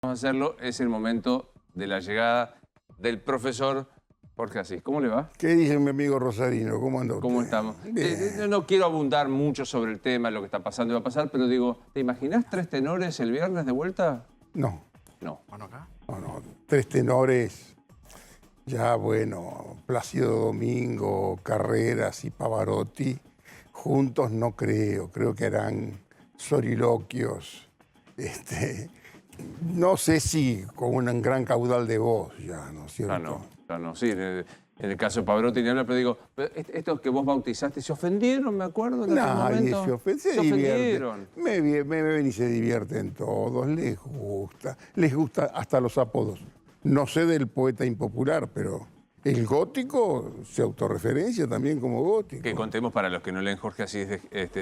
Vamos a hacerlo, es el momento de la llegada del profesor Jorge Asís. ¿Cómo le va? ¿Qué dice mi amigo Rosarino? ¿Cómo anda usted? ¿Cómo estamos? No quiero abundar mucho sobre el tema, lo que está pasando y va a pasar, pero digo, ¿te imaginás 3 tenores el viernes de vuelta? No. No. No. 3 tenores. Ya, bueno, Plácido Domingo, Carreras y Pavarotti. Juntos no creo. Creo que harán soliloquios. No sé si con un gran caudal de voz ya, ¿no es cierto? No, sí. En el caso de Pavarotti ni hablar, pero digo, estos que vos bautizaste, ¿se ofendieron, me acuerdo? Nadie se ofendieron. Me ven y se divierten todos, les gusta hasta los apodos. No sé del poeta impopular, pero el gótico se autorreferencia también como gótico. Que contemos para los que no leen Jorge Asís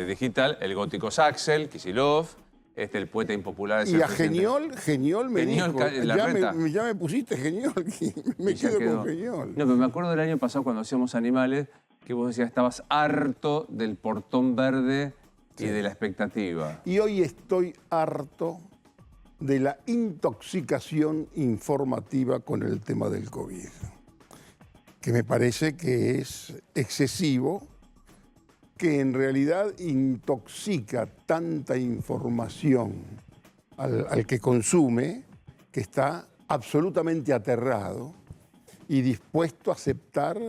digital, el gótico es Axel Kicillof, el poeta impopular es y a Geniol me dijo, ya me pusiste Geniol, me quedo con Geniol. No, pero me acuerdo del año pasado cuando hacíamos Animales, que vos decías estabas harto del portón verde y de la expectativa. Y hoy estoy harto de la intoxicación informativa con el tema del COVID, que me parece que es excesivo, que en realidad intoxica tanta información al que consume, que está absolutamente aterrado y dispuesto a aceptar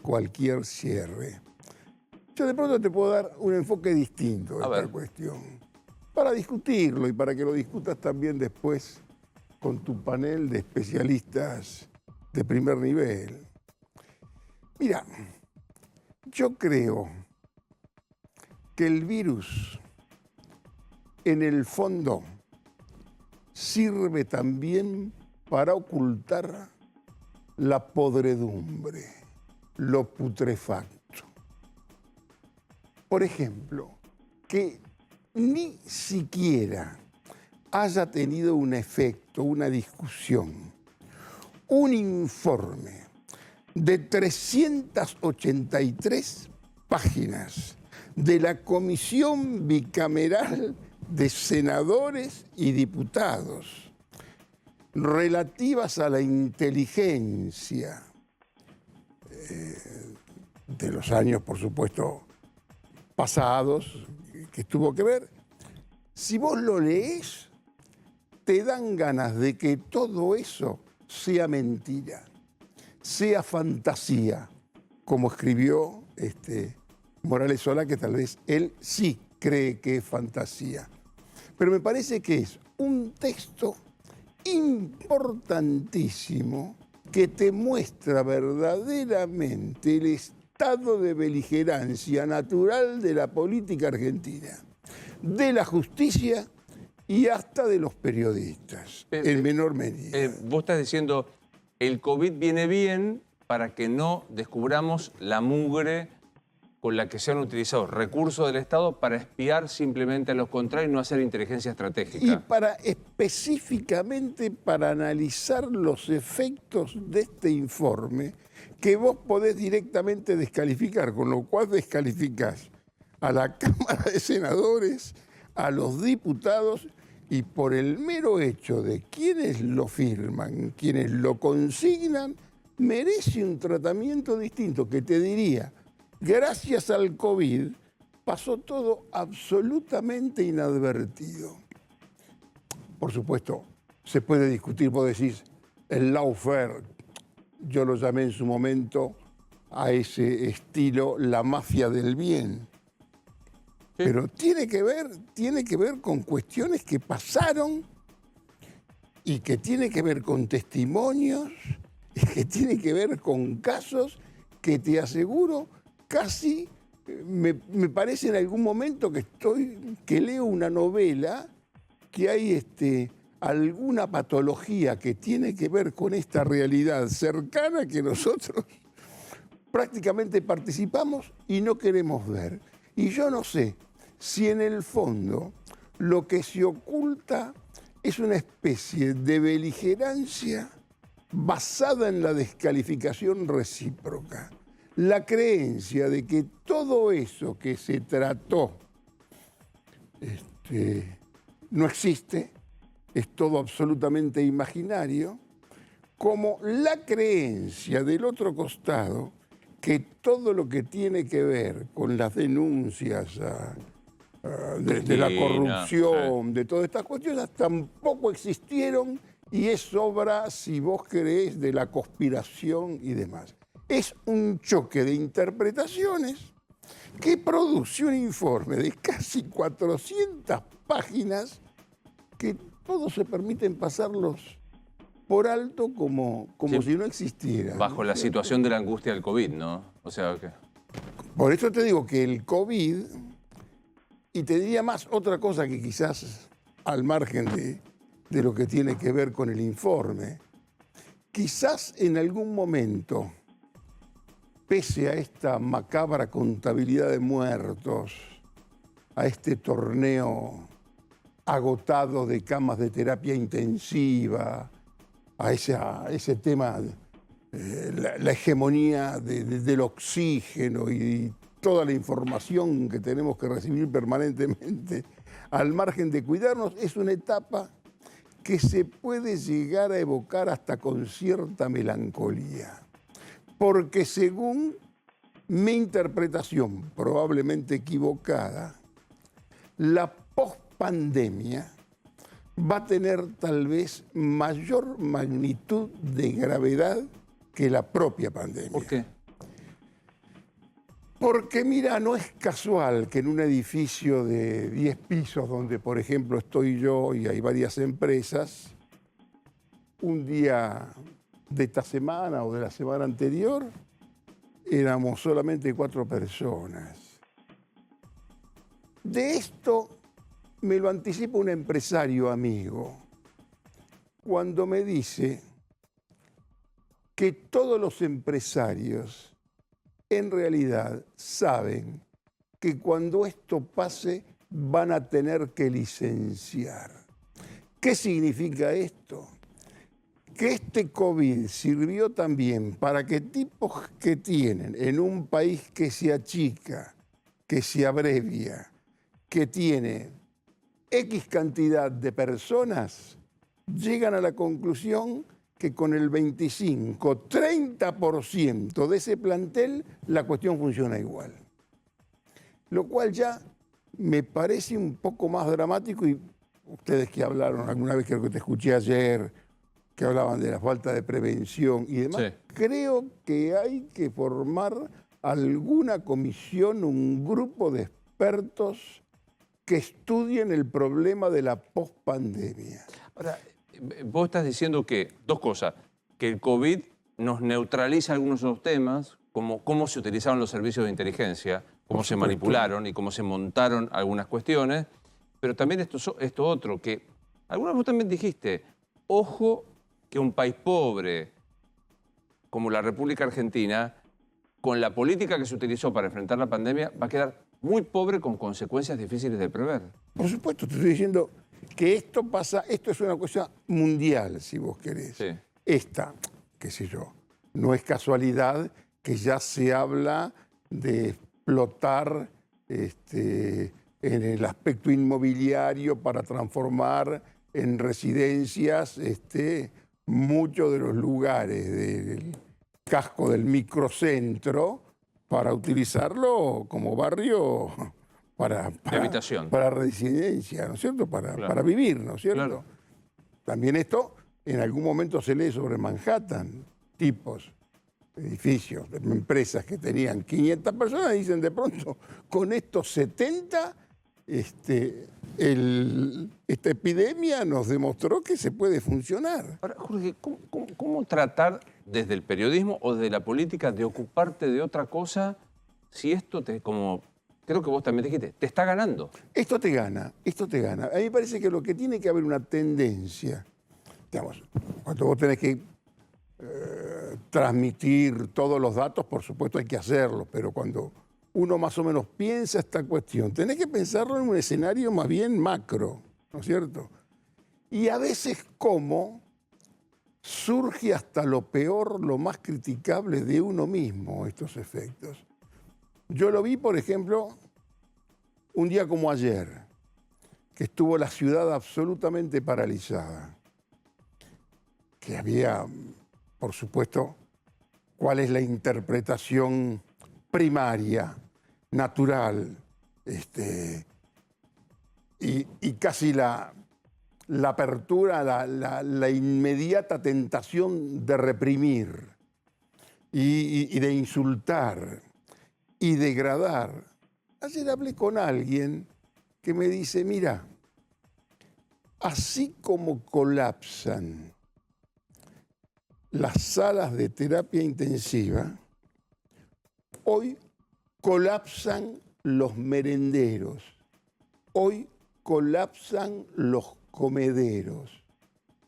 cualquier cierre. Yo de pronto te puedo dar un enfoque distinto a esta cuestión, para discutirlo y para que lo discutas también después con tu panel de especialistas de primer nivel. Mira, yo creo que el virus, en el fondo, sirve también para ocultar la podredumbre, lo putrefacto. Por ejemplo, que ni siquiera haya tenido un efecto, una discusión, un informe de 383 páginas de la Comisión Bicameral de Senadores y Diputados relativas a la inteligencia de los años, por supuesto, pasados, que tuvo que ver. Si vos lo leés, te dan ganas de que todo eso sea mentira, sea fantasía, como escribió Morales Solá, que tal vez él sí cree que es fantasía. Pero me parece que es un texto importantísimo que te muestra verdaderamente el estado de beligerancia natural de la política argentina, de la justicia y hasta de los periodistas, en menor medida. Vos estás diciendo, el COVID viene bien para que no descubramos la mugre con la que se han utilizado recursos del Estado para espiar simplemente a los contrarios y no hacer inteligencia estratégica. Y específicamente para analizar los efectos de este informe que vos podés directamente descalificar, con lo cual descalificás a la Cámara de Senadores, a los diputados, y por el mero hecho de quienes lo firman, quienes lo consignan, merece un tratamiento distinto, que te diría, gracias al COVID pasó todo absolutamente inadvertido. Por supuesto, se puede discutir, vos decís, el lawfare, yo lo llamé en su momento a ese estilo la mafia del bien. Sí. Pero tiene que ver con cuestiones que pasaron y que tiene que ver con testimonios y que tiene que ver con casos que te aseguro casi me parece en algún momento que leo una novela que hay alguna patología que tiene que ver con esta realidad cercana que nosotros prácticamente participamos y no queremos ver. Y yo no sé si en el fondo lo que se oculta es una especie de beligerancia basada en la descalificación recíproca. La creencia de que todo eso que se trató no existe, es todo absolutamente imaginario, como la creencia del otro costado que todo lo que tiene que ver con las denuncias de la Cristina, corrupción, de todas estas cuestiones, tampoco existieron y es obra, si vos querés, de la conspiración y demás. Es un choque de interpretaciones que produce un informe de casi 400 páginas que todos se permiten pasarlos por alto como Sí, si no existieran. bajo la ¿no? situación de la angustia del COVID, ¿no? O sea, que... Por eso te digo que el COVID, y te diría más otra cosa que quizás al margen de lo que tiene que ver con el informe, quizás en algún momento, pese a esta macabra contabilidad de muertos, a este torneo agotado de camas de terapia intensiva, a ese tema, la hegemonía del oxígeno y toda la información que tenemos que recibir permanentemente, al margen de cuidarnos, es una etapa que se puede llegar a evocar hasta con cierta melancolía. Porque según mi interpretación, probablemente equivocada, la pospandemia va a tener tal vez mayor magnitud de gravedad que la propia pandemia. ¿Por qué? Porque mira, no es casual que en un edificio de 10 pisos, donde por ejemplo estoy yo y hay varias empresas, un día de esta semana o de la semana anterior, éramos solamente 4 personas. De esto me lo anticipa un empresario amigo cuando me dice que todos los empresarios en realidad saben que cuando esto pase van a tener que licenciar. ¿Qué significa esto? Que este COVID sirvió también para que tipos que tienen en un país que se achica, que se abrevia, que tiene X cantidad de personas, llegan a la conclusión que con el 25, 30% de ese plantel la cuestión funciona igual. Lo cual ya me parece un poco más dramático y ustedes que hablaron alguna vez, creo que te escuché ayer, que hablaban de la falta de prevención y demás, Sí. creo que hay que formar alguna comisión, un grupo de expertos que estudien el problema de la pospandemia. Ahora, vos estás diciendo que, dos cosas, que el COVID nos neutraliza algunos de los temas, como cómo se utilizaron los servicios de inteligencia, cómo se manipularon y cómo se montaron algunas cuestiones, pero también esto otro, que alguna vez vos también dijiste, ojo que un país pobre como la República Argentina, con la política que se utilizó para enfrentar la pandemia, va a quedar muy pobre con consecuencias difíciles de prever. Por supuesto, te estoy diciendo que esto pasa, esto es una cosa mundial, si vos querés. Sí. Esta, qué sé yo, no es casualidad que ya se habla de explotar en el aspecto inmobiliario para transformar en residencias muchos de los lugares del casco del microcentro para utilizarlo como barrio De habitación. para residencia, ¿no es cierto? Claro. Para vivir, ¿no es cierto? Claro. También esto en algún momento se lee sobre Manhattan, tipos, edificios, empresas que tenían 500 personas, dicen de pronto, con estos 70, esta epidemia nos demostró que se puede funcionar. Ahora, Jorge, ¿cómo tratar desde el periodismo o desde la política de ocuparte de otra cosa si esto como creo que vos también dijiste, te está ganando? Esto te gana, esto te gana. A mí me parece que lo que tiene que haber una tendencia, digamos, cuando vos tenés que transmitir todos los datos, por supuesto hay que hacerlo, pero cuando uno más o menos piensa esta cuestión, tenés que pensarlo en un escenario más bien macro, ¿no es cierto? Y a veces cómo surge hasta lo peor, lo más criticable de uno mismo, estos efectos. Yo lo vi, por ejemplo, un día como ayer. que estuvo la ciudad absolutamente paralizada, que había, por supuesto, cuál es la interpretación primaria, natural, y casi la apertura, la inmediata tentación de reprimir y de insultar y degradar. Ayer hablé con alguien que me dice, mira, así como colapsan las salas de terapia intensiva, hoy colapsan los merenderos, hoy colapsan los comederos,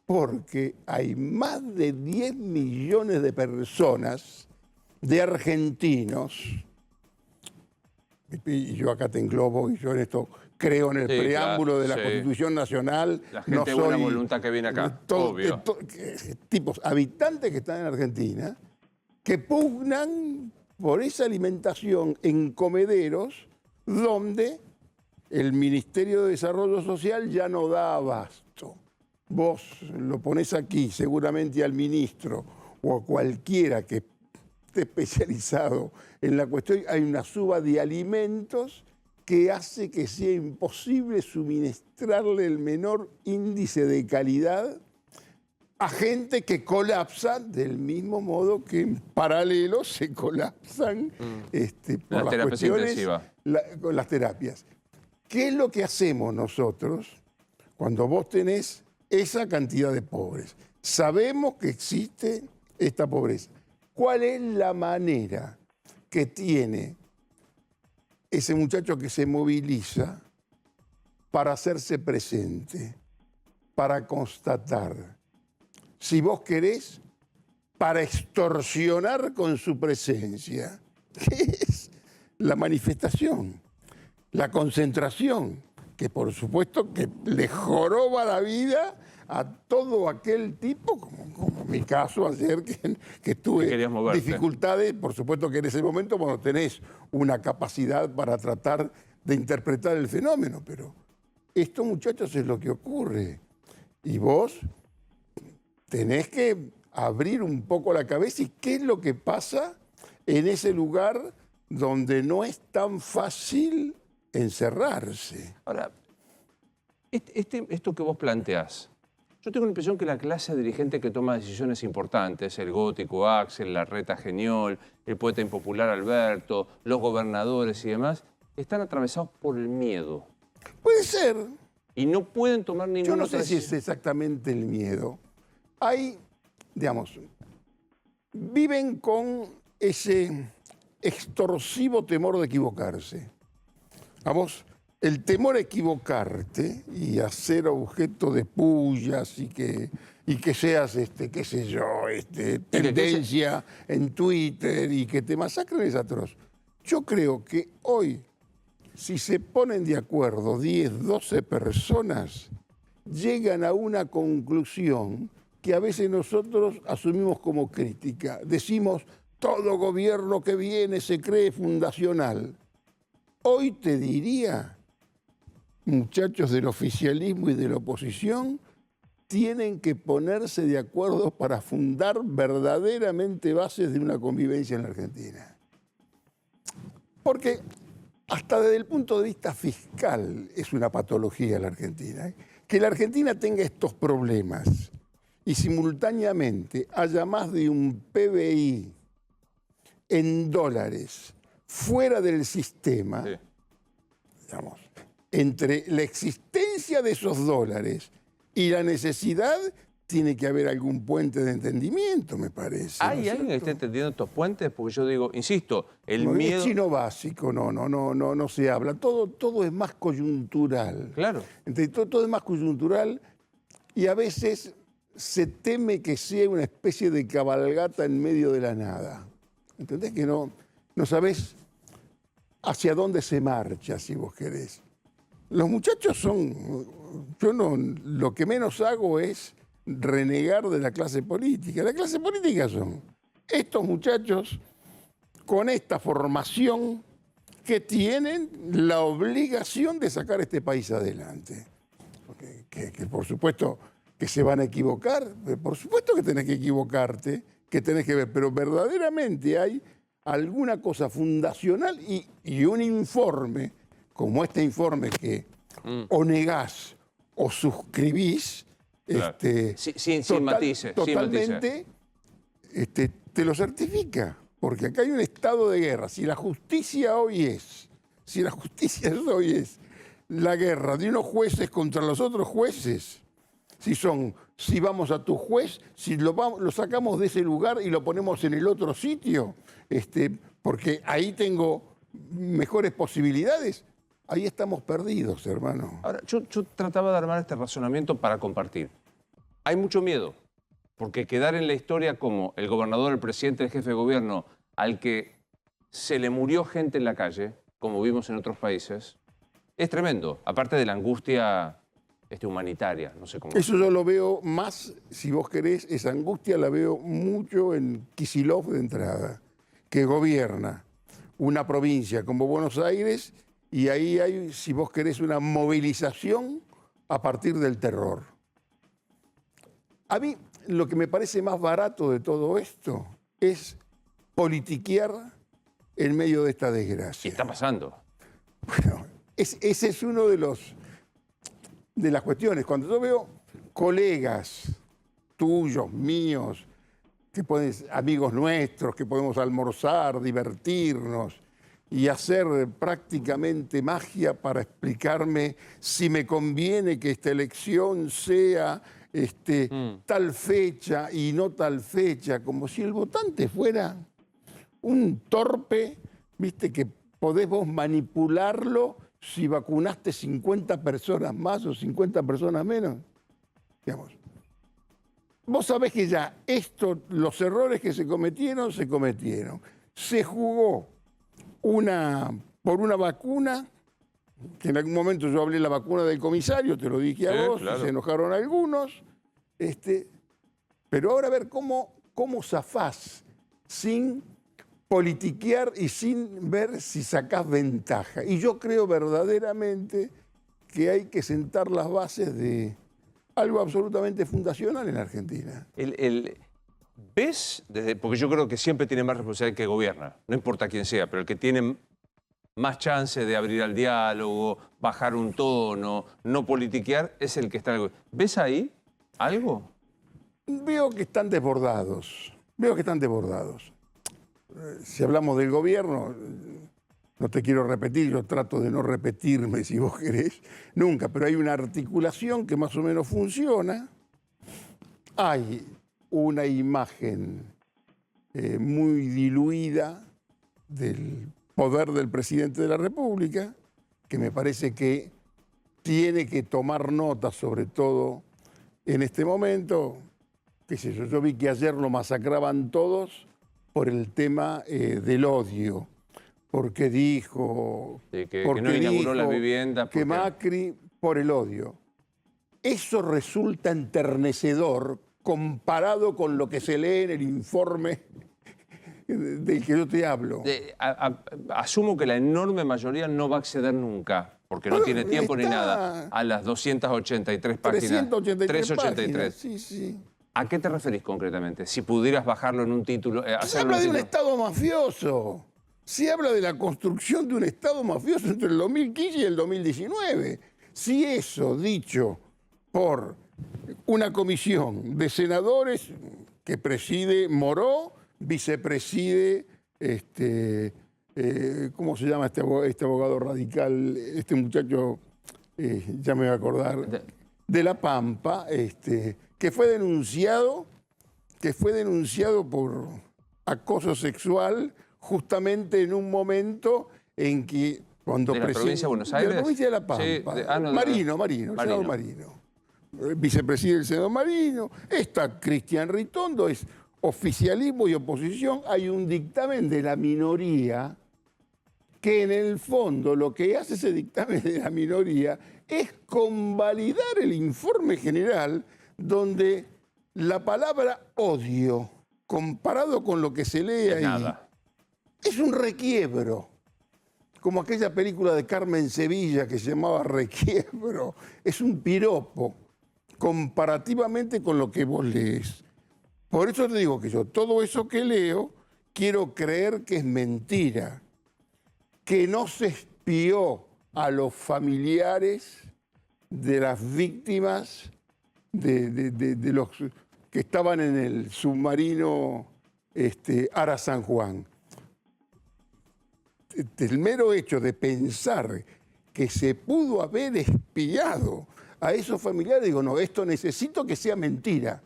porque hay más de 10 millones de personas, de argentinos, y yo acá te englobo, y yo en esto creo en el preámbulo de la Constitución Nacional. La gente de buena voluntad que viene acá, obvio. Tipos, habitantes que están en Argentina, que pugnan por esa alimentación en comederos donde el Ministerio de Desarrollo Social ya no da abasto. Vos lo ponés aquí, seguramente al ministro o a cualquiera que esté especializado en la cuestión, hay una suba de alimentos que hace que sea imposible suministrarle el menor índice de calidad a gente que colapsa del mismo modo que en paralelo se colapsan por las cuestiones, con las terapias. ¿Qué es lo que hacemos nosotros cuando vos tenés esa cantidad de pobres? Sabemos que existe esta pobreza. ¿Cuál es la manera que tiene ese muchacho que se moviliza para hacerse presente, para constatar? Si vos querés, para extorsionar con su presencia, que es la manifestación, la concentración, que por supuesto que le joroba la vida a todo aquel tipo, como mi caso ayer, que tuve dificultades, por supuesto que en ese momento cuando tenés una capacidad para tratar de interpretar el fenómeno, pero esto, muchachos, es lo que ocurre. Y vos tenés que abrir un poco la cabeza y qué es lo que pasa en ese lugar donde no es tan fácil encerrarse. Ahora, esto que vos planteás, yo tengo la impresión que la clase dirigente que toma decisiones importantes, el gótico Axel, la reta Geniol, el poeta impopular Alberto, los gobernadores y demás, están atravesados por el miedo. Puede ser. Y no pueden tomar ninguna Yo no sé si decisión. es exactamente el miedo. Hay, digamos, viven con ese extorsivo temor de equivocarse. Vamos, el temor a equivocarte y a ser objeto de pullas y que seas, qué sé yo, tendencia en Twitter y que te masacren es atroz. Yo creo que hoy, si se ponen de acuerdo 10, 12 personas, llegan a una conclusión que a veces nosotros asumimos como crítica. Decimos, todo gobierno que viene se cree fundacional. Hoy te diría, muchachos del oficialismo y de la oposición, tienen que ponerse de acuerdo para fundar verdaderamente bases de una convivencia en la Argentina. Porque hasta desde el punto de vista fiscal es una patología la Argentina. Que la Argentina tenga estos problemas y simultáneamente haya más de un PBI en dólares fuera del sistema, sí, digamos, entre la existencia de esos dólares y la necesidad, tiene que haber algún puente de entendimiento, me parece. ¿Hay alguien que esté entendiendo estos puentes? Porque yo digo, insisto, el miedo... Es chino básico, no se habla. Todo es más coyuntural. Claro. Todo es más coyuntural y a veces se teme que sea una especie de cabalgata en medio de la nada. ¿Entendés? Que no sabés hacia dónde se marcha, si vos querés. Los muchachos son... lo que menos hago es renegar de la clase política. La clase política son estos muchachos con esta formación que tienen la obligación de sacar este país adelante. que por supuesto que se van a equivocar, por supuesto que tenés que equivocarte, que tenés que ver, pero verdaderamente hay alguna cosa fundacional y un informe, como este informe que o negás o suscribís, Claro. Sin matices. totalmente te lo certifica, porque acá hay un estado de guerra. Si la justicia hoy es la guerra de unos jueces contra los otros jueces, si vamos a tu juez, si lo sacamos de ese lugar y lo ponemos en el otro sitio, porque ahí tengo mejores posibilidades, ahí estamos perdidos, hermano. Ahora, yo trataba de armar este razonamiento para compartir. Hay mucho miedo, porque quedar en la historia como el gobernador, el presidente, el jefe de gobierno, al que se le murió gente en la calle, como vimos en otros países, es tremendo. Aparte de la angustia humanitaria, no sé cómo. Eso yo lo veo más, si vos querés, esa angustia la veo mucho en Kicillof de entrada, que gobierna una provincia como Buenos Aires y ahí hay, si vos querés, una movilización a partir del terror. A mí lo que me parece más barato de todo esto es politiquear en medio de esta desgracia. Y está pasando. Bueno, ese es uno de las cuestiones. Cuando yo veo colegas tuyos, míos, amigos nuestros, que podemos almorzar, divertirnos y hacer prácticamente magia para explicarme si me conviene que esta elección sea tal fecha y no tal fecha, como si el votante fuera un torpe, viste, que podés vos manipularlo si vacunaste 50 personas más o 50 personas menos. Digamos. Vos sabés que ya los errores que se cometieron, se cometieron. Se jugó por una vacuna, que en algún momento yo hablé de la vacuna del comisario, te lo dije a vos, claro. Se enojaron algunos. Pero ahora a ver cómo zafás sin politiquear y sin ver si sacás ventaja. Y yo creo verdaderamente que hay que sentar las bases de algo absolutamente fundacional en Argentina. ¿Ves? Porque yo creo que siempre tiene más responsabilidad que gobierna, no importa quién sea, pero el que tiene más chance de abrir al diálogo, bajar un tono, no politiquear, es el que está... ¿Ves ahí algo? Veo que están desbordados. Si hablamos del gobierno, no te quiero repetir, yo trato de no repetirme si vos querés, nunca, pero hay una articulación que más o menos funciona. Hay una imagen muy diluida del poder del presidente de la República, que me parece que tiene que tomar nota, sobre todo en este momento. Qué sé yo vi que ayer lo masacraban todos por el tema del odio, porque dijo que no inauguró las viviendas. Que Macri, por el odio. Eso resulta enternecedor comparado con lo que se lee en el informe del que yo te hablo. Asumo que la enorme mayoría no va a acceder nunca, porque no tiene tiempo ni nada, a las 283 páginas. 383. Sí. ¿A qué te referís concretamente? Si pudieras bajarlo en un título... Se habla de un Estado mafioso. Se habla de la construcción de un Estado mafioso entre el 2015 y el 2019. Si eso, dicho por una comisión de senadores que preside Moró, vicepreside, ¿cómo se llama este abogado radical? Este muchacho, ya me voy a acordar, de La Pampa, que fue denunciado por acoso sexual justamente en un momento en que cuando ¿De la provincia de Buenos Aires? De la provincia de La Pampa. Sí, Marino. Vicepresidente del Senado Marino. Está Cristian Ritondo, es oficialismo y oposición. Hay un dictamen de la minoría que en el fondo lo que hace ese dictamen de la minoría es convalidar el informe general donde la palabra odio, comparado con lo que se lee ahí, es un requiebro. como aquella película de Carmen Sevilla que se llamaba Requiebro. Es un piropo comparativamente con lo que vos lees. Por eso te digo que yo todo eso que leo quiero creer que es mentira, que no se espió a los familiares de las víctimas de los que estaban en el submarino Ara San Juan. El mero hecho de pensar que se pudo haber espiado a esos familiares, digo, no, esto necesito que sea mentira.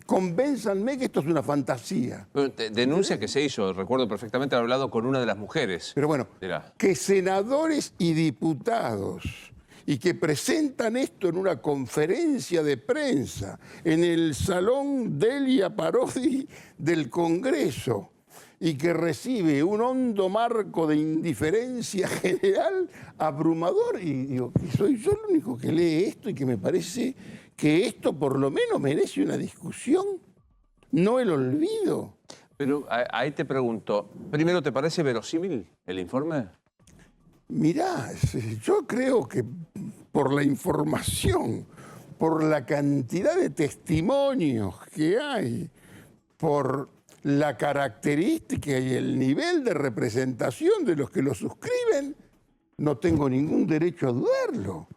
Convénzanme que esto es una fantasía. Denuncia que se hizo, recuerdo perfectamente haber hablado con una de las mujeres. Pero bueno, que senadores y diputados y que presentan esto en una conferencia de prensa en el Salón Delia Parodi del Congreso y que recibe un hondo marco de indiferencia general abrumador. Y digo, que soy yo el único que lee esto y que me parece que esto por lo menos merece una discusión, no el olvido. Pero ahí te pregunto, primero, ¿te parece verosímil el informe? Mirá, yo creo que por la información, por la cantidad de testimonios que hay, por la característica y el nivel de representación de los que lo suscriben, no tengo ningún derecho a dudarlo.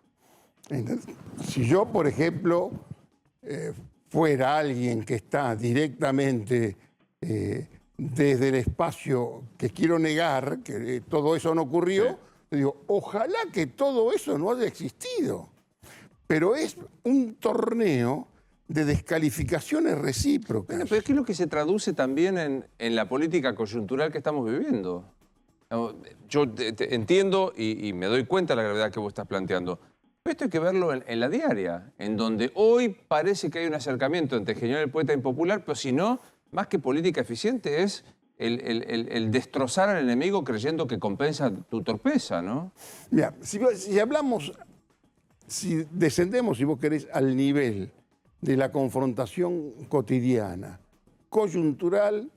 Entonces, si yo, por ejemplo, fuera alguien que está directamente desde el espacio que quiero negar, que todo eso no ocurrió, sí, digo, ojalá que todo eso no haya existido. Pero es un torneo de descalificaciones recíprocas. Pero ¿qué es lo que se traduce también en la política coyuntural que estamos viviendo? Yo entiendo y me doy cuenta de la gravedad que vos estás planteando. Pero esto hay que verlo en la diaria, en donde hoy parece que hay un acercamiento entre genial, el poeta impopular, pero si no, más que política eficiente es el destrozar al enemigo creyendo que compensa tu torpeza, ¿no? Mira, si hablamos, si descendemos, si vos querés, al nivel de la confrontación cotidiana, coyuntural,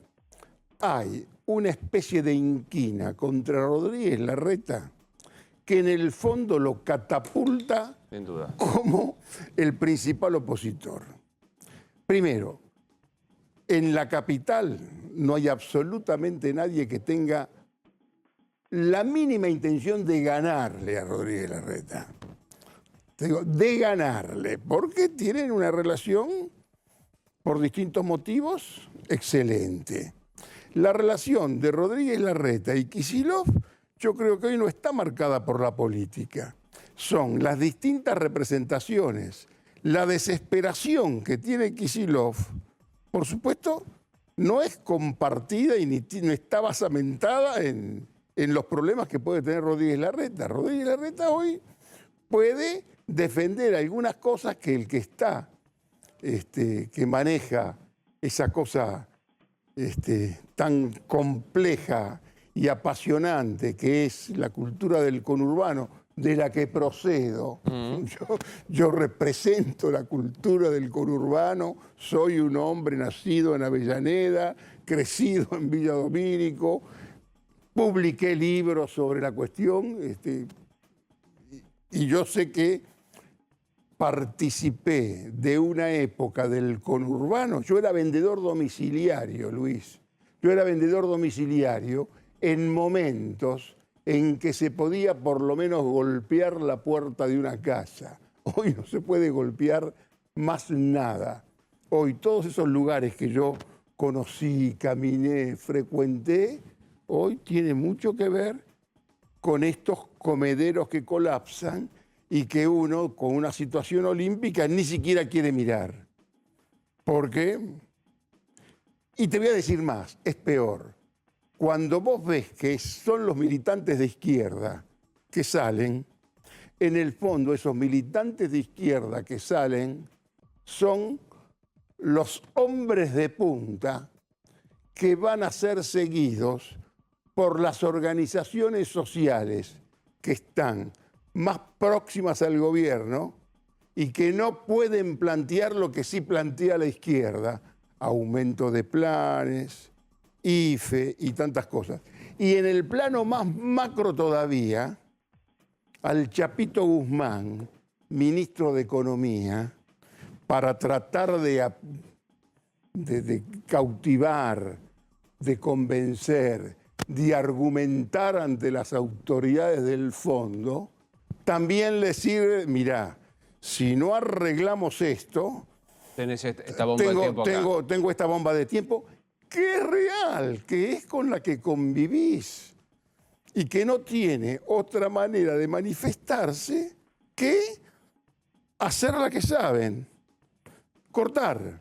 hay una especie de inquina contra Rodríguez Larreta que en el fondo lo catapulta sin duda como el principal opositor. Primero, en la capital no hay absolutamente nadie que tenga la mínima intención de ganarle a Rodríguez Larreta. Te digo, de ganarle, porque tienen una relación, por distintos motivos, excelente. La relación de Rodríguez Larreta y Kicillof, yo creo que hoy no está marcada por la política. Son las distintas representaciones, la desesperación que tiene Kicillof, por supuesto, no es compartida y no está basamentada en los problemas que puede tener Rodríguez Larreta. Rodríguez Larreta hoy puede defender algunas cosas que el que está, que maneja esa cosa tan compleja y apasionante que es la cultura del conurbano, de la que procedo. Yo represento la cultura del conurbano, soy un hombre nacido en Avellaneda, crecido en Villa Domínico, publiqué libros sobre la cuestión, y yo sé que participé de una época del conurbano. Yo era vendedor domiciliario, Luis. Yo era vendedor domiciliario en momentos en que se podía por lo menos golpear la puerta de una casa. Hoy no se puede golpear más nada. Hoy todos esos lugares que yo conocí, caminé, frecuenté, hoy tiene mucho que ver con estos comederos que colapsan y que uno, con una situación olímpica, ni siquiera quiere mirar. ¿Por qué? Y te voy a decir más, es peor. Cuando vos ves que son los militantes de izquierda que salen, en el fondo esos militantes de izquierda que salen son los hombres de punta que van a ser seguidos por las organizaciones sociales que están más próximas al gobierno y que no pueden plantear lo que sí plantea la izquierda, aumento de planes, IFE y tantas cosas. Y en el plano más macro todavía, al Chapito Guzmán, ministro de Economía, para tratar de cautivar, de convencer, de argumentar ante las autoridades del fondo, también le sirve, mirá, si no arreglamos esto, tenés esta bomba de tiempo acá. tengo esta bomba de tiempo que es real, que es con la que convivís y que no tiene otra manera de manifestarse que hacer la que saben, cortar.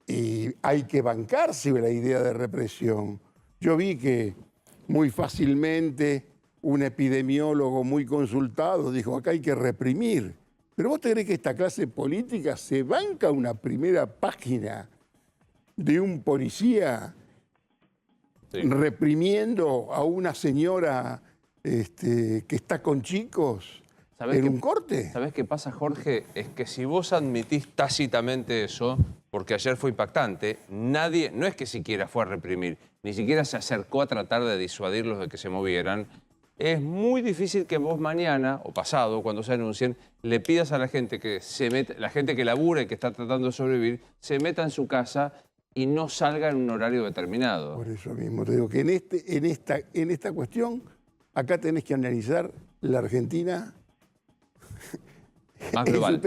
Y hay que bancarse la idea de represión. Yo vi que muy fácilmente un epidemiólogo muy consultado dijo, acá hay que reprimir. Pero vos te creés que esta clase política se banca una primera página de un policía reprimiendo a una señora que está con chicos en un corte. ¿Sabés qué pasa, Jorge? Es que si vos admitís tácitamente eso, porque ayer fue impactante, nadie, no es que siquiera fue a reprimir, ni siquiera se acercó a tratar de disuadirlos de que se movieran. Es muy difícil que vos mañana o pasado, cuando se anuncien, le pidas a la gente que se meta, la gente que labura y que está tratando de sobrevivir, se meta en su casa y no salga en un horario determinado. Por eso mismo te digo que en esta cuestión, acá tenés que analizar la Argentina Más global.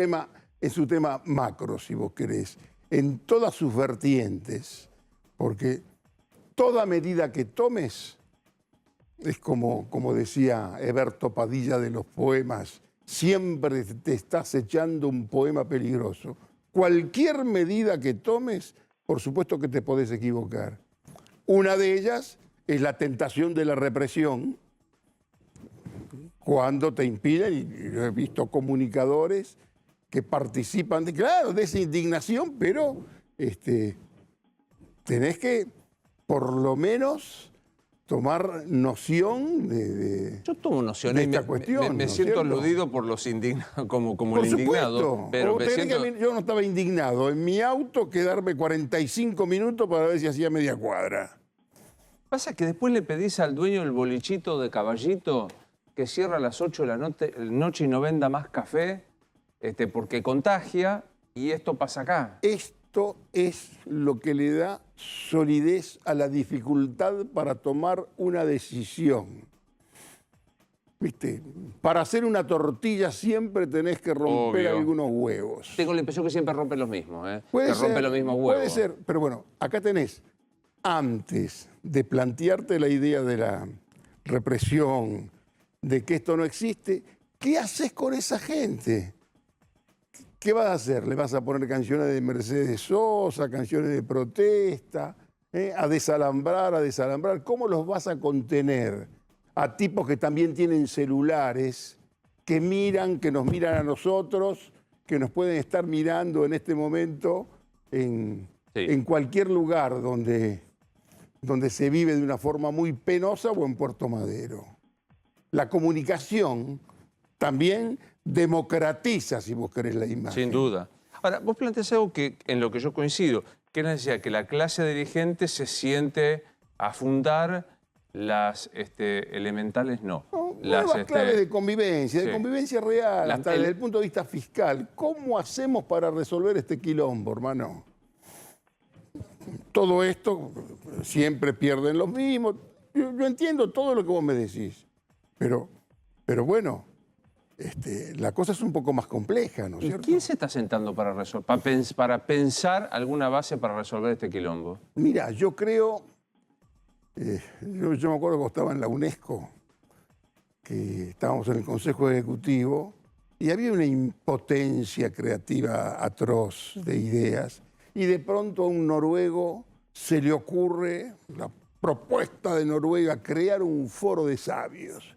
Es su tema macro, si vos querés, en todas sus vertientes, porque toda medida que tomes, es como decía Eberto Padilla de los poemas, siempre te estás echando un poema peligroso. Cualquier medida que tomes, por supuesto que te podés equivocar. Una de ellas es la tentación de la represión, cuando te impiden, y yo he visto comunicadores que participan de esa indignación, pero tenés que, por lo menos, tomar noción Yo tomo noción de esta cuestión. Me siento aludido por los indignados, como el indignado. Pero yo no estaba indignado. En mi auto quedarme 45 minutos para ver si hacía media cuadra. Pasa que después le pedís al dueño del bolichito de Caballito que cierra a las 8 de la noche y no venda más café, porque contagia, y esto pasa acá. Esto es lo que le da solidez a la dificultad para tomar una decisión. ¿Viste? Para hacer una tortilla siempre tenés que romper algunos huevos. Tengo la impresión que siempre rompen los mismos, Puede ser, rompen los mismos huevos. Puede ser, pero bueno, acá tenés, antes de plantearte la idea de la represión, de que esto no existe, ¿qué haces con esa gente? ¿Qué vas a hacer? ¿Le vas a poner canciones de Mercedes Sosa, canciones de protesta, a desalambrar, a desalambrar? ¿Cómo los vas a contener? A tipos que también tienen celulares, que nos miran a nosotros, que nos pueden estar mirando en este momento en cualquier lugar donde se vive de una forma muy penosa o en Puerto Madero. La comunicación también democratiza, si vos querés, la imagen. Sin duda. Ahora, vos planteás algo en lo que yo coincido, que es la necesidad que la clase dirigente se siente a fundar las elementales, no. Nuevas claves de convivencia real, hasta desde el punto de vista fiscal. ¿Cómo hacemos para resolver este quilombo, hermano? Todo esto siempre pierden los mismos. Yo entiendo todo lo que vos me decís, pero bueno, la cosa es un poco más compleja, ¿no es cierto? ¿Y quién se está sentando para pensar alguna base para resolver este quilombo? Mira, yo creo, yo me acuerdo cuando estaba en la UNESCO, que estábamos en el Consejo Ejecutivo y había una impotencia creativa atroz de ideas, y de pronto a un noruego se le ocurre la propuesta de Noruega, crear un foro de sabios.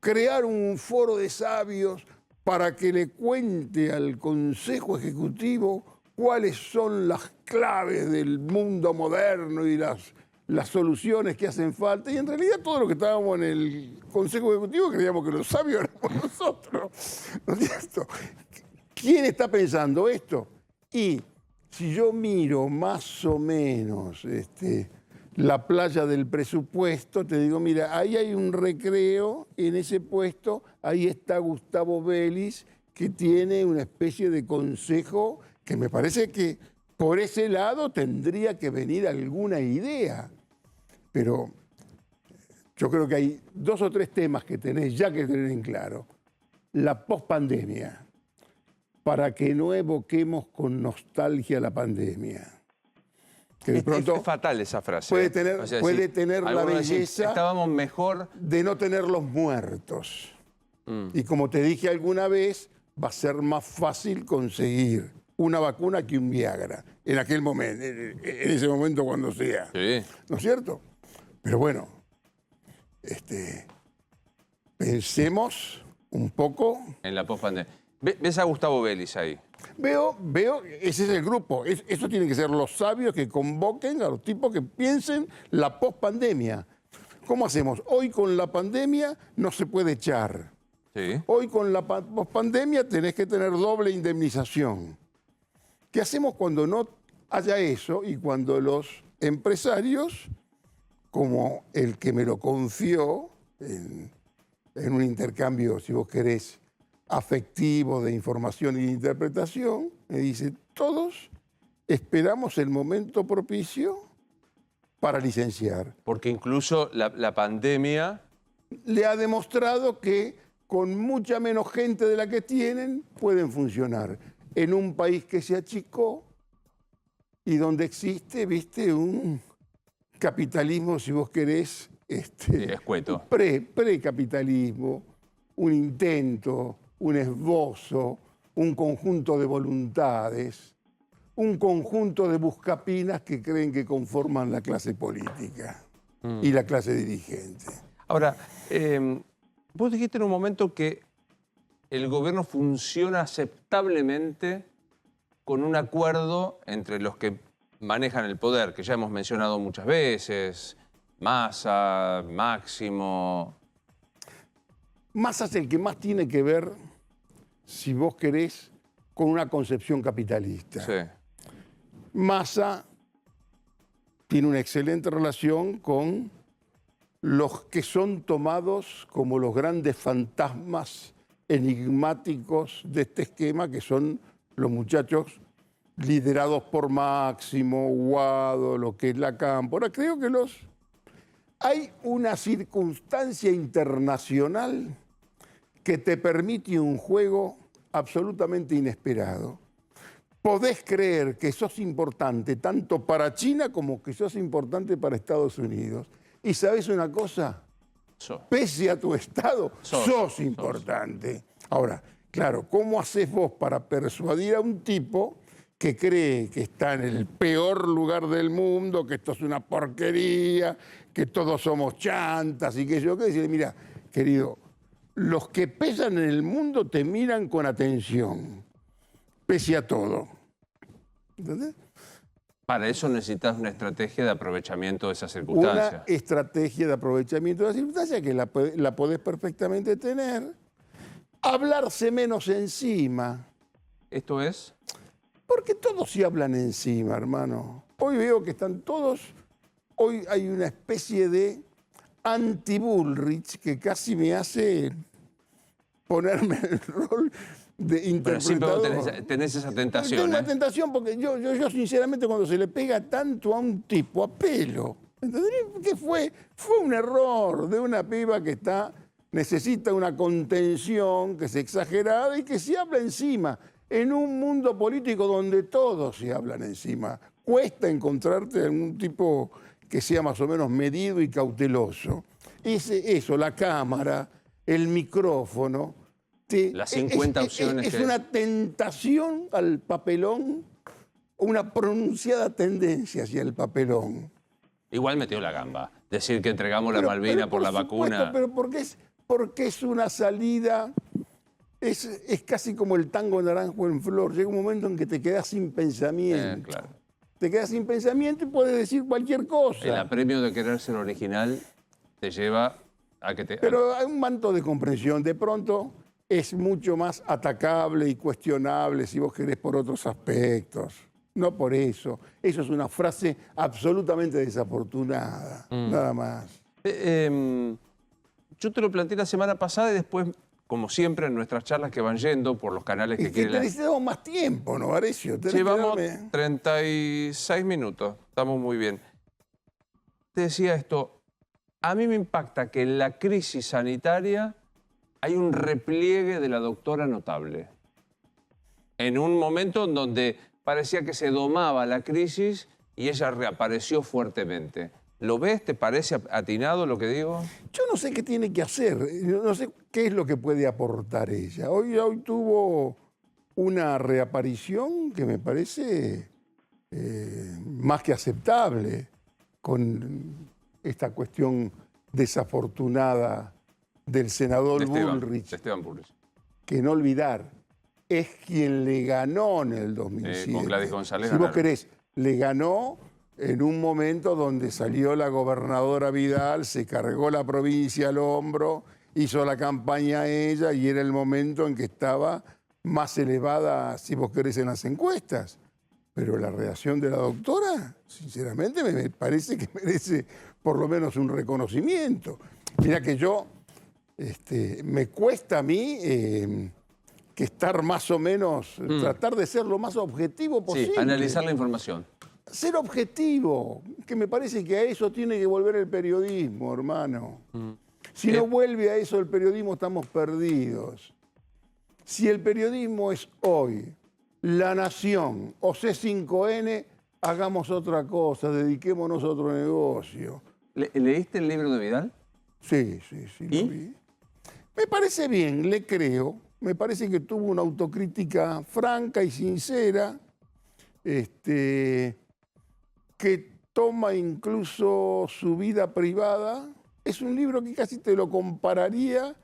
Crear un foro de sabios para que le cuente al Consejo Ejecutivo cuáles son las claves del mundo moderno y las soluciones que hacen falta. Y en realidad todos los que estábamos en el Consejo Ejecutivo creíamos que los sabios éramos nosotros, ¿no es cierto? ¿Quién está pensando esto? Y si yo miro más o menos la playa del presupuesto, te digo, mira, ahí hay un recreo, en ese puesto, ahí está Gustavo Vélez, que tiene una especie de consejo que me parece que por ese lado tendría que venir alguna idea. Pero yo creo que hay 2 o 3 temas que tenés ya que tener en claro. La pospandemia, para que no evoquemos con nostalgia la pandemia. Que de pronto es fatal esa frase. puede tener, O sea, puede sí, tener la algunos decían, belleza estábamos mejor. de no tener los muertos. Y como te dije alguna vez, va a ser más fácil conseguir una vacuna que un Viagra, en aquel momento, en ese momento cuando sea. Sí. ¿No es cierto? Pero bueno, pensemos un poco. En la pospandemia. ¿Ves a Gustavo Vélez ahí? Veo, ese es el grupo. Eso tiene que ser los sabios que convoquen a los tipos que piensen la pospandemia. ¿Cómo hacemos? Hoy con la pandemia no se puede echar. Sí. Hoy con la pospandemia tenés que tener doble indemnización. ¿Qué hacemos cuando no haya eso y cuando los empresarios, como el que me lo confió en un intercambio, si vos querés, afectivo de información y de interpretación, me dice, todos esperamos el momento propicio para licenciar. Porque incluso la pandemia... Le ha demostrado que con mucha menos gente de la que tienen pueden funcionar. En un país que se achicó y donde existe, viste, un capitalismo, si vos querés, escueto. Precapitalismo, un intento, un esbozo, un conjunto de voluntades, un conjunto de buscapinas que creen que conforman la clase política y la clase dirigente. Ahora, vos dijiste en un momento que el gobierno funciona aceptablemente con un acuerdo entre los que manejan el poder, que ya hemos mencionado muchas veces, Massa, Máximo. Massa es el que más tiene que ver, si vos querés, con una concepción capitalista. Sí. Massa tiene una excelente relación con los que son tomados como los grandes fantasmas enigmáticos de este esquema, que son los muchachos liderados por Máximo, Guado, lo que es la Cámpora. Creo que hay una circunstancia internacional que te permite un juego absolutamente inesperado. Podés creer que sos importante tanto para China como que sos importante para Estados Unidos. Y ¿sabés una cosa? Pese a tu estado, sos importante. Ahora, claro, ¿cómo haces vos para persuadir a un tipo que cree que está en el peor lugar del mundo, que esto es una porquería, que todos somos chantas y que yo qué decirle, mira, querido, los que pesan en el mundo te miran con atención, pese a todo. ¿Entendés? Para eso necesitas una estrategia de aprovechamiento de esas circunstancias. Una estrategia de aprovechamiento de las circunstancias que la podés perfectamente tener. Hablarse menos encima. ¿Esto es? Porque todos se hablan encima, hermano. Hoy veo que están todos... Hoy hay una especie de anti-Bullrich que casi me hace ponerme en el rol de interpretador. Pero siempre tenés esa tentación. Tengo una tentación porque yo sinceramente cuando se le pega tanto a un tipo a pelo, ¿entendés? ¿Qué fue? Fue un error de una piba que necesita una contención, que es exagerada y que se habla encima. En un mundo político donde todos se hablan encima, cuesta encontrarte en un tipo que sea más o menos medido y cauteloso. Eso, la cámara, el micrófono... Las 50 opciones. Es una tentación al papelón, una pronunciada tendencia hacia el papelón. Igual metió la gamba. Decir que entregamos la Malvina por la vacuna. Pero porque es una salida, es casi como el tango naranjo en flor. Llega un momento en que te quedas sin pensamiento. Claro. Te quedas sin pensamiento y puedes decir cualquier cosa. El apremio de querer ser original te lleva a que te... Pero hay un manto de comprensión. De pronto es mucho más atacable y cuestionable, si vos querés, por otros aspectos. no por eso. Eso es una frase absolutamente desafortunada, nada más. Yo te lo planteé la semana pasada y después, como siempre, en nuestras charlas que van yendo por los canales que Es que quieren... necesitamos más tiempo, ¿no, Varecio? Llevamos 36 minutos, estamos muy bien. Te decía esto, a mí me impacta que en la crisis sanitaria hay un repliegue de la doctora notable. En un momento en donde parecía que se domaba la crisis y ella reapareció fuertemente. ¿Lo ves? ¿Te parece atinado lo que digo? Yo no sé qué tiene que hacer, no sé qué es lo que puede aportar ella. Hoy tuvo una reaparición que me parece más que aceptable con esta cuestión desafortunada del senador Bullrich. Esteban Bullrich. Que no olvidar, es quien le ganó en el 2007. Con Gladys González. Si vos querés, le ganó en un momento donde salió la gobernadora Vidal, se cargó la provincia al hombro, hizo la campaña a ella y era el momento en que estaba más elevada, si vos querés, en las encuestas. Pero la reacción de la doctora, sinceramente, me parece que merece por lo menos un reconocimiento. Mirá que yo, me cuesta a mí que estar más o menos, tratar de ser lo más objetivo posible. Sí, analizar la información. Ser objetivo, que me parece que a eso tiene que volver el periodismo, hermano. Si no vuelve a eso el periodismo, estamos perdidos. Si el periodismo es hoy La Nación o C5N, hagamos otra cosa, dediquémonos a otro negocio. ¿Leíste el libro de Vidal? Sí, ¿Y? Lo vi. Me parece bien, le creo. Me parece que tuvo una autocrítica franca y sincera, que toma incluso su vida privada. Es un libro que casi te lo compararía,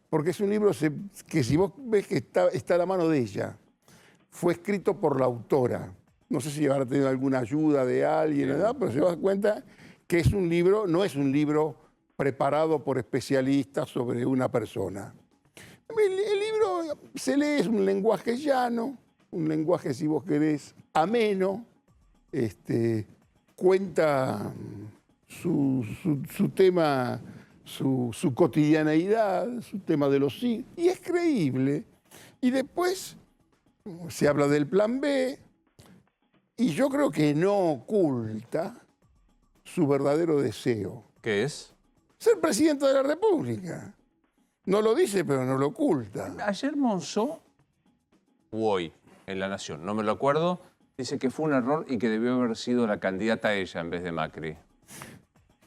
porque es un libro que si vos ves que está a la mano de ella, fue escrito por la autora. No sé si habrá tenido alguna ayuda de alguien, ¿verdad? Pero se da cuenta que es un libro, no es un libro preparado por especialistas sobre una persona. El libro se lee, es un lenguaje llano, un lenguaje, si vos querés, ameno, cuenta su tema, su cotidianeidad, su tema de los sí, y es creíble. Y después se habla del plan B, y yo creo que no oculta su verdadero deseo. ¿Qué es? Ser presidente de la República. No lo dice, pero no lo oculta. Ayer Monzó, o hoy, en La Nación, no me lo acuerdo, dice que fue un error y que debió haber sido la candidata ella en vez de Macri.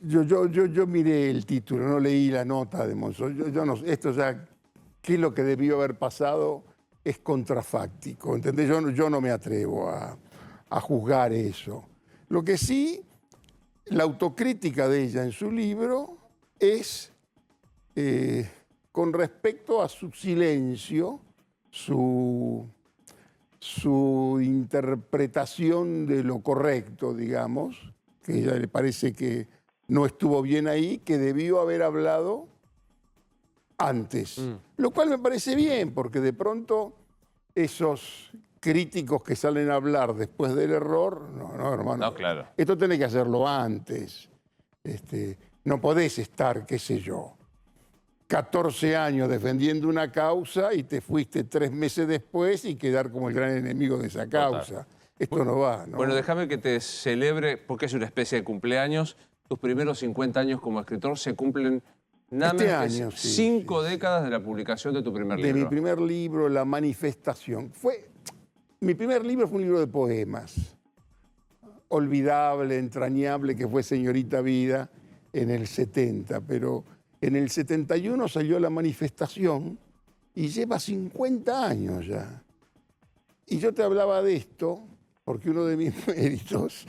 Yo miré el título, no leí la nota de Monzó. Esto ya, qué es lo que debió haber pasado, es contrafáctico. ¿Entendés? Yo no me atrevo a juzgar eso. Lo que sí, la autocrítica de ella en su libro es con respecto a su silencio, su interpretación de lo correcto, digamos, que a ella le parece que no estuvo bien ahí, que debió haber hablado antes. Lo cual me parece bien, porque de pronto esos críticos que salen a hablar después del error, no, hermano. No, claro. Esto tenés que hacerlo antes. No podés estar, qué sé yo, 14 años defendiendo una causa y te fuiste 3 meses después y quedar como el gran enemigo de esa causa. Esto no va, ¿no? Bueno, déjame que te celebre, porque es una especie de cumpleaños. Tus primeros 50 años como escritor se cumplen nada menos que 5 décadas de la publicación de tu primer libro. De mi primer libro, La Manifestación. Mi primer libro fue un libro de poemas. Olvidable, entrañable, que fue Señorita Vida en el 70, pero en el 71 salió La Manifestación y lleva 50 años ya. Y yo te hablaba de esto porque uno de mis méritos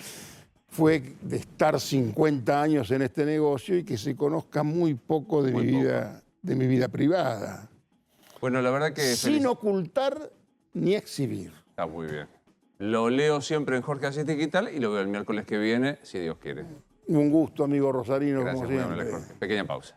fue de estar 50 años en este negocio y que se conozca muy poco de mi vida privada. Bueno, la verdad que... Sin ocultar ni exhibir. Está muy bien. Lo leo siempre en Jorge Asís Digital y lo veo el miércoles que viene, si Dios quiere. Un gusto, amigo rosarino, Gracias, como muy siempre. amable, Jorge. Pequeña pausa.